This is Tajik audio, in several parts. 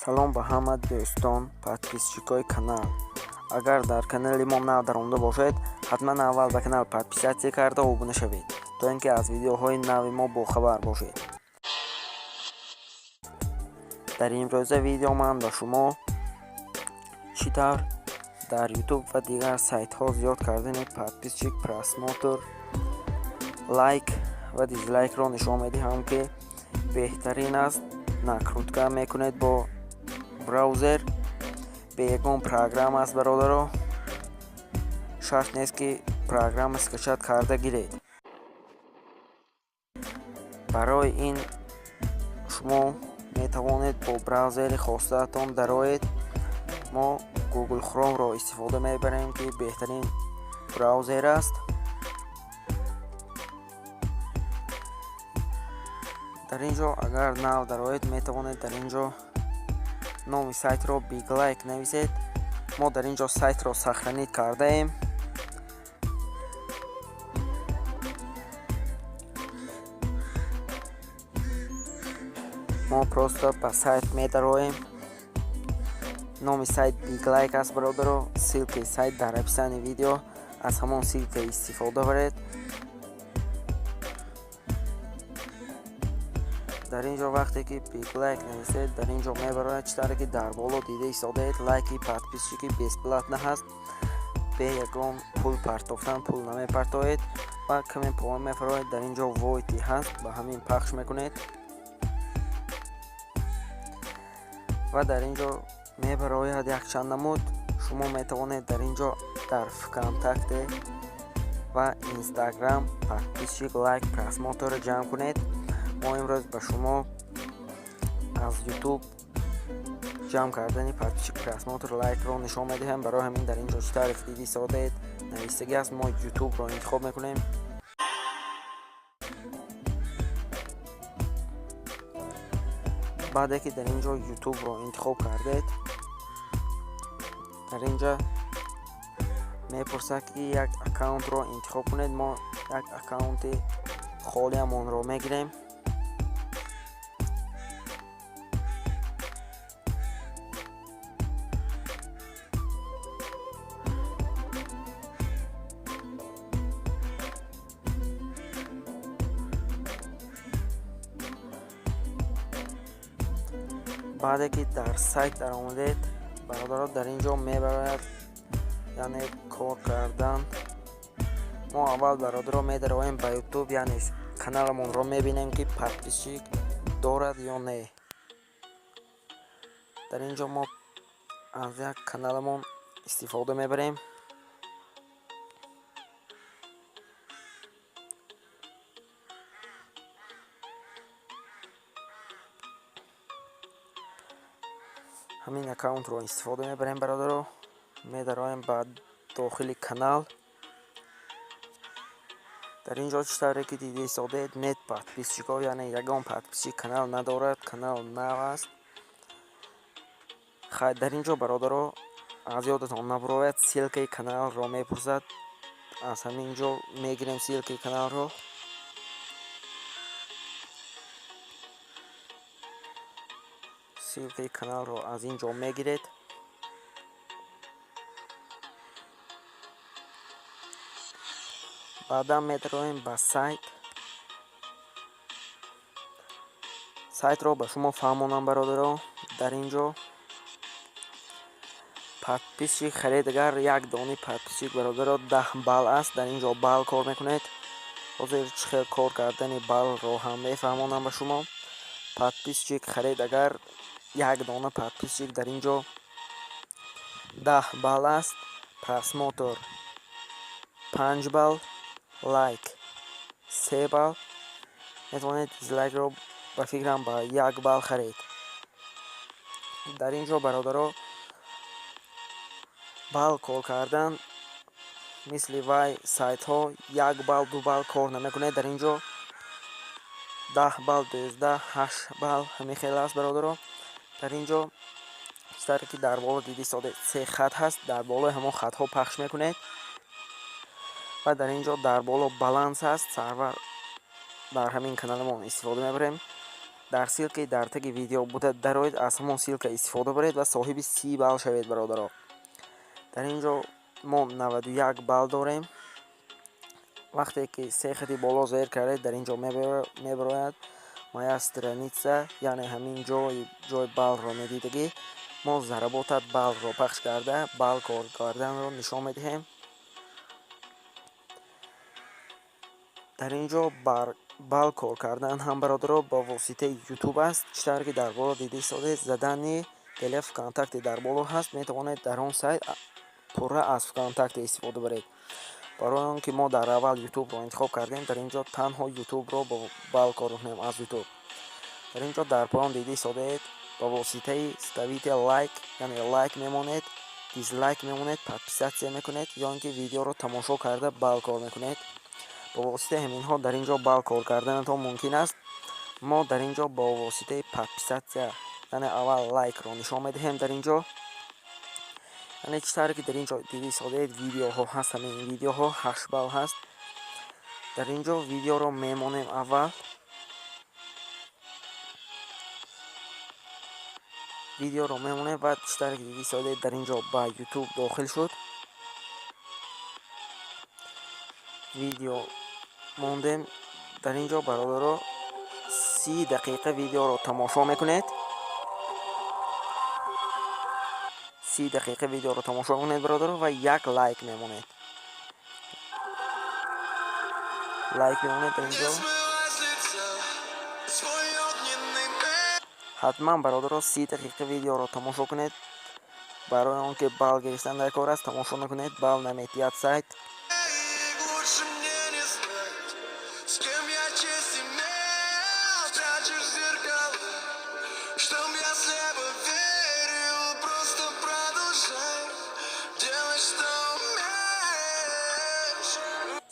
салом ба ҳама дӯстон подписчикои канал. Агар дар канали мо нав даромада бошед, ҳатман аввал ба канал подписатся карда обуна шавед, то ин ки аз видеоҳои нави мо бохабар бошед. дар имрӯза видео ман ба шумо чӣ тавр дар ютуб ва дигар сайтҳо зиёд кардани подписчик, просмотр, лайк ва дизлайкро нишон медиҳам ки беҳтарин аст. накрутка мекунед бо браузер, бе ягон программа аст бародаро. шарт нест ки программа скачат карда гиред. барои ин шумо метавонед бо браузери хостаатон дароед. мо Google Chromeро истифода мебарем ки беҳтарин браузер аст. дар инҷо агар нав дароед, метавонед дар инҷо номи сайтро big like нависед. мо дар инҷо сайтро сохранид кардаем. мо просто ба сайт медароем. номи сайт big like аст бародаро. ссылкаи сайт дар описани видео. аз ҳамон ссылка истифода баред. дар инҷо вақте ки big like нависед, дар инҷо мебарояд чӣ тавре ки дар боло дида истодаед, лайки подписчики бесплатна ҳаст. бе ягон пул партофтан пул намепартоед ва каме поа мефароед. дар инҷо войти ҳаст, ба ҳамин пахш мекунед ва дар инҷо мебарояд якчанд намуд. шумо метавонед дар инҷо дар Вконтакте ва Инстаграм подписчик, лайк, просмотрро ҷамъ кунед. мо имрӯз ба шумо аз ютуб ҷамъ кардани подписчик, просмотр, лайкро нишон медиҳам. барои ҳамин дар инҷо чӣ тавре диди истодаед, навистагӣ аст. мо ютубро интихоб мекунем. баъде ки дар инҷо ютубро интихоб кардед, дар инҷа мепурсад ки як аккаунтро интихоб кунед. мо як аккаунти холиамонро мегирем. баъде ки дар сайт даромадед, бародаро, дар инҷо мебарояд яъне кор кардан. мо аввал бародаро медароем ба ютуб, яъне каналамонро мебинем ки подписчик дорад ё не. дар инҷо мо аз як каналамон истифода мебарем. ҳамин аккаунтро истифода мебарем бародаро. медароем ба дохили канал. дар инҷо чӣ тавре ки дида истодаед, нет подписчиков, яъне ягон подписчик канал надорад, канал нав аст. хайр, дар инҷо бародаро аз ёдатон набарояд, ссылкаи каналро мепурсад. аз ҳамин ҷо мегирем ссылкаи каналро. ссылкаи каналро аз ин ҷо мегиред. баъдан медароем ба сайт. сайтро ба шумо фаҳмонам бародаро. дар ин ҷо подписчик харедагар, як дони подписчик бародаро 10 балл аст. дар ин ҷо балл кор мекунед. ҳозир чӣ хел кор кардани баллро ҳам мефаҳмонам ба шумо. подписчик харедагар, як дона подписчик дар ин ҷо 10 балл аст. просмотр 5 балл, лайк 3 балл. метавонед дизлайкро ба фикрам ба 1 балл харед. дар ин ҷо бародаро балл кор кардан мисли вай сайтҳо 1 балл 2 балл кор намекунед. дар ин ҷо 10 балл, 12, 8 балл ҳамин хел аст бародаро. дар ин ҷо чӣ тавре ки дар боло дида истодаед, 3 хат ҳаст. дар болои ҳамон хатҳо пахш мекунед ва дар ин ҷо дар боло баланс аст. сарвар дар ҳамин каналамон истифода мебарем. дар ссилкаи дар таги видео буда дароед, аз ҳамон ссилка истифода баред ва соҳиби 30 балл шавед бародаро. дар ин ҷо мо 91 балл дорем. вақте ки се хати боло зер кардед, дар ин ҷо мебарояд моя страница, яъне ҳамин ҷои баллро медидагӣ. мо заработат баллро пахш карда балл кор карданро нишон медиҳем. дар ин ҷо балл кор кардан ҳам бародаро ба воситаи ютуб аст. читар ки дар боло дида истодед, задани телеф Вконтакте дар боло ҳаст. метавонед дар он сайт пурра аз Вконтакте истифода баред. барои он ки мо дар аввал ютубро интихоб кардем, дар ин ҷо танҳо ютубро бо балл кор мекунем аз ютуб. дар ин ҷо дар поён дида истодед, ба воситаи ставите лайк, яъне лайк мемонед, дизлайк мемонед, подписатся мекунед ё ин ки видеоро тамошо карда балл кор мекунед. бо воситаи ҳаминҳо дар ин ҷо балл кор карданатон мумкин аст. мо дар ин ҷо бо воситаи подписатся, яъне аввал лайкро нишон медиҳем. дар ин ҷо яъне читаре ки дар ин ҷо дида истодед, видеоҳо ҳаст. ҳамин видеоҳо 8 балл ҳаст. дар ин ҷо видеоро мемонем аввал. видеоро мемонем ва читаре ки дида истодед, дар ин ҷо ба ютуб дохил шуд. видео мондем. дар ин ҷо бародаро 30 дақиқа видеоро тамошо мекунед. 30 дақиқа видеоро тамошо мекунед бародаро ва як лайк мемонед. лайк мемонед дар ин ҷо. ҳатман бародаро 30 дақиқа видеоро тамошо кунед. барои он ки балл гирифтан дар кор аст, тамошо накунед, балл наметиҳад сайт.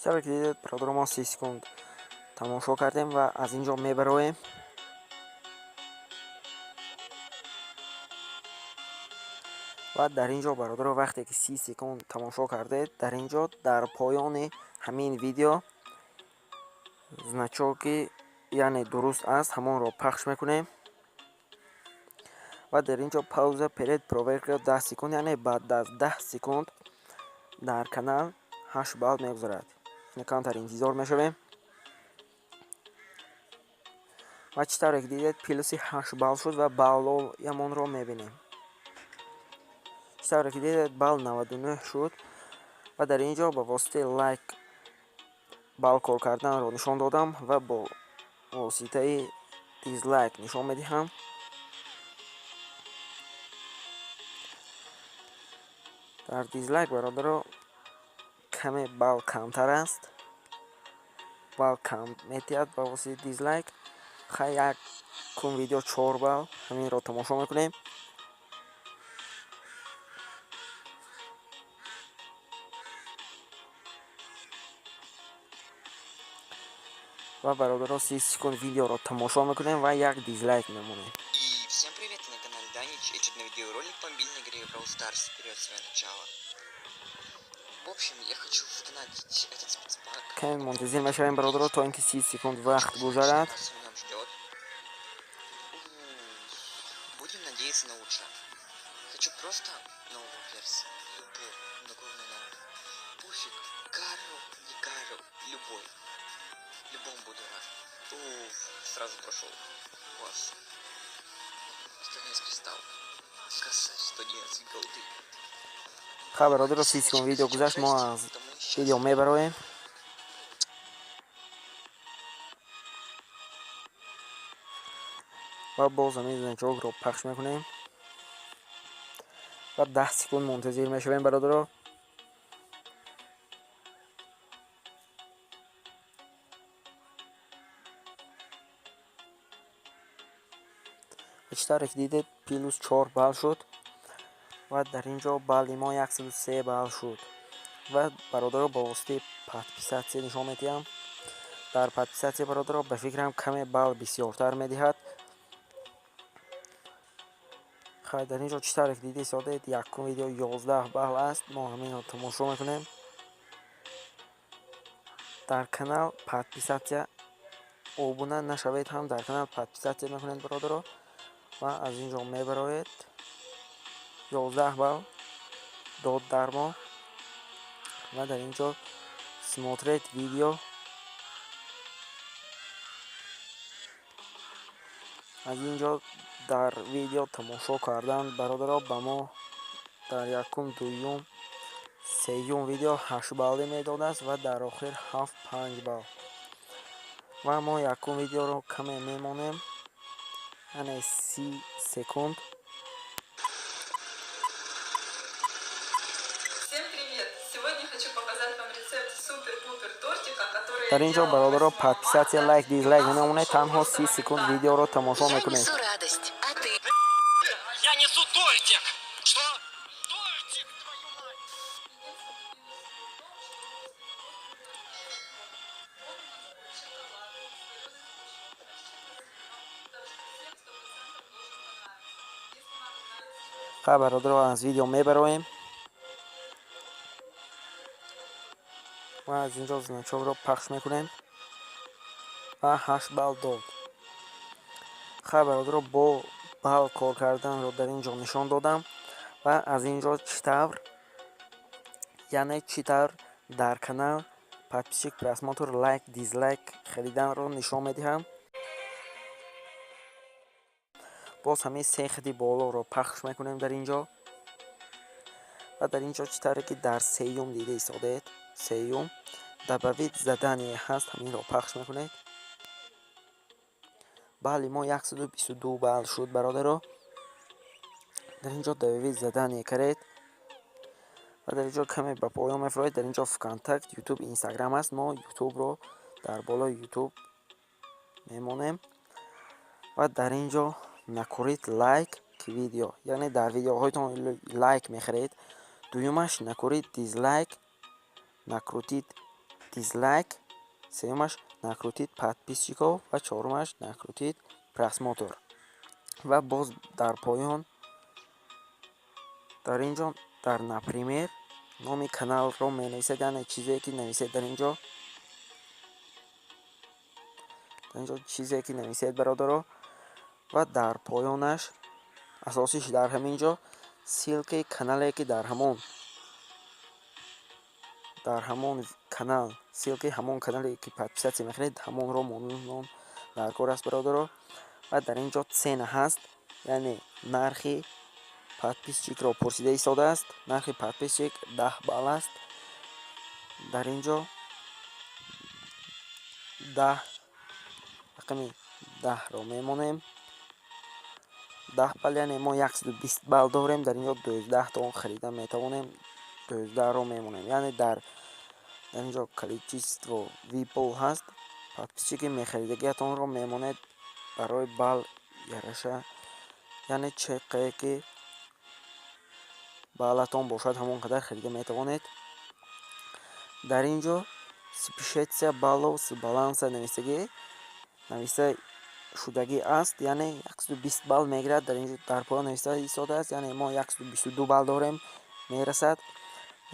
сабр ки дидед бародаро, мо 30 секунд тамошо кардем ва аз ин ҷо мебароем. ва дар ин ҷо бародаро, вақте ки 30 секунд тамошо кардед, дар ин ҷо дар поёни ҳамин видео значоки яъне дуруст аст, ҳамонро пахш мекунем. ва дар ин ҷо пауза перед проверка 10 секунд, яъне баъд аз 10 секунд дар канал 8 балл мегузарад. камтар интизор мешавем. ва читаре ки дидед, плюси 8 балл шуд ва баллоямонро мебинем. читаре ки дидед, балл 99 шуд. ва дар ин ҷо ба воситаи лайк балл кор карданро нишон додам ва бо воситаи дизлайк нишон медиҳам. дар дизлайк бародаро каме балл камтар аст. балл кам метиҳад ба воситаи дизлайк. як кун видео 4 балл, ҳаминро тамошо мекунем. ва бародаро 30 секунд видеоро тамошо мекунем ва як дизлайк мемонем. И всем привет, на канале Данич, очередной видеоролик по мобильной игре Brawl Stars. Вперед, свое начало. В общем, я хочу задонатить этот спецпак. каме монтизир мешавем бародаро, то ин ки 30 секунд вақт гузарад. Нас он ждет. Будем надеяться на лучшее. Хочу просто новую версию. Любую, но главное новую. Пуфик, кару, не кару, любой. Любом буду рад. Сразу прошел. Класс. 111 кристалл. Красавец, 111 голды. бародаро 30 секунд видео гузашт, мо аз видео мебароем. ва боз ҳамин значокро пахш мекунем. ва 10 секунд мунтазир мешавем бародаро. читаре ки дидед, плюс 4 балл шуд. ва дар ин ҷо балли мо 103 балл шуд. ва бародаро ба воситаи подписатся нишон медиҳам. дар подписатся бародаро ба фикрам каме балл бисёртар медиҳад. дар ин ҷо читаре ки дида истодед, якум видео 11 балл аст. мо ҳаминро тамошо мекунем. дар канал подписатся обуна нашавед ҳам дар канал подписатся мекунед бародаро. ва аз инҷо мебарояд 11 балл дод дар мо. ва дар инҷо смотреть видео. аз инҷо дар видео тамошо кардан бародаро ба мо дар якум, дуюм, сеюм видео 8 баллӣ медодааст ва дар охир 7-5 балл. ва мо якум видеоро каме мемонем, яъне 30 секунд. Всем привет! Сегодня хочу показать вам рецепт супер-пупер тортика, который дар инҷо бародаро подписатся, лайк, дизлайк намемонед. танҳо 30 секунд видеоро тамошо мекунед. Я несу радость, а ты? Я несу тортик! Что? Тортик, твою мать! ха бародаро, аз видео мебароем. ва аз инҷо значокро пахш мекунем. ва 8 балл дод. ха бародаро, бо балл кор карданро дар инҷо нишон додам. ва аз инҷо чӣ тавр, яъне чӣ тавр дар канал подписчик, просмотр, лайк, дизлайк хариданро нишон медиҳам. боз ҳамин се хади болоро пахш мекунем дар инҷо. ва дар инҷо чӣ тавре ки дар сеюм дида истодед, сеюм дабавид задание ҳаст, ҳаминро пахш мекунед. балли мо 122 балл шуд бародаро. дар инҷо дабавид задание каред. ва дар инҷо каме ба поён мефароед. дар инҷо Вконтакте, ютуб, инстаграм аст. мо ютубро дар болои ютуб мемонем. ва дар инҷо накурид лайк ки видео, яъне дар видеоҳоятон лайк мехаред. дуюмаш накурид дизлайк, накрутид дизлайк. сеюмаш накрутид подписчиков ва чорумаш накрутид просмотр. ва боз дар поён дар инҷо дар например номи каналро менависед, яъне чизе ки нависед дар инҷо чизе ки нависед бародаро. ва дар поёнаш асосиш дар ҳаминҷо ссылкаи канале ки дар ҳамон канал, ссылкаи ҳамон канале ки подписатся мехаред, ҳамонро монун дар кор аст бародаро. ва дар инҷо цена ҳаст, яъне нархи подписчикро пурсида истодааст. нархи подписчик 10 балл аст. дар инҷо 10 рақами 10ро мемонем. 10 балл, яъне мо 120 балл дорем. дар инҷо 12 тон харида метавонем. 12ро мемонем, яъне дар инҷо количество випол ҳаст. подписчики мехаридагиатонро мемонед барои балл яраша, яъне чеқе ки баллатон бошад ҳамон қадар харида метавонед. дар инҷо спишеция баллов с баланса нависта шудагӣ аст, яъне 120 балл мегирад. дар инҷо дар поён нависта истодааст, яъне мо 122 балл дорем, мерасад.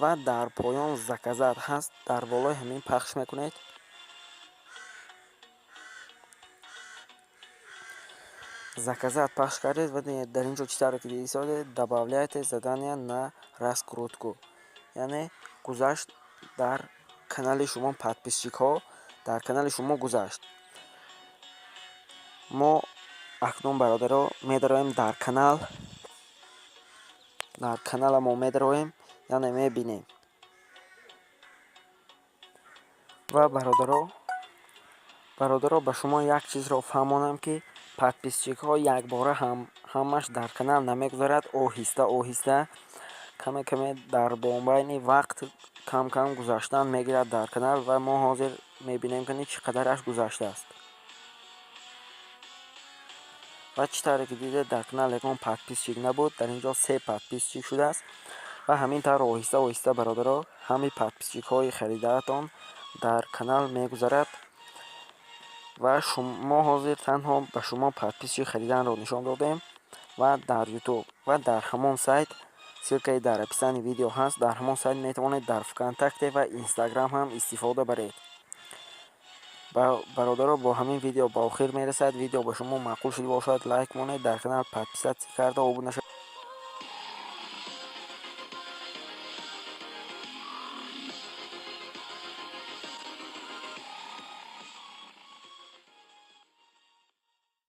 ва дар поён заказат ҳаст, дар болои ҳамин пахш мекунед. заказат пахш кардед ва дар инҷо чӣ тавре ки истодед, добавляйте задания на раскрутку, яъне гузашт дар канали шумо, подписчикҳо дар канали шумо гузашт. мо акнун бародаро медароем дар каналамон медароем, яъне мебинем. ва бародаро ба шумо як чизро фаҳмонам ки подписчикҳо якбора ҳамаш дар канал намегузарад. оҳиста оҳиста каме дар бонбайни вақт кам гузаштан мегирад дар канал. ва мо ҳозир мебинем ки чӣ қадараш гузаштааст. ва чӣ тавре ки дидед дар канал ягон подписчик набуд, дар инҷо 3 подписчик шудааст. ва ҳамин тавр оҳиста оҳиста бародаро ҳами подписчикҳои харидаатон дар канал мегузарад. ва мо ҳозир танҳо ба шумо подписчик хариданро нишон додем. ва дар ютуб ва дар ҳамон сайт, ссылкаи дар описани видео ҳаст, дар ҳамон сайт метавонед дар Вконтакте ва Инстаграм ҳам истифода баред. برادرها با همین ویدیو با آخر میرسد. ویدیو به شما معقول شده باشد لایک مونید، در کانال подписатся کرده آبون نشد.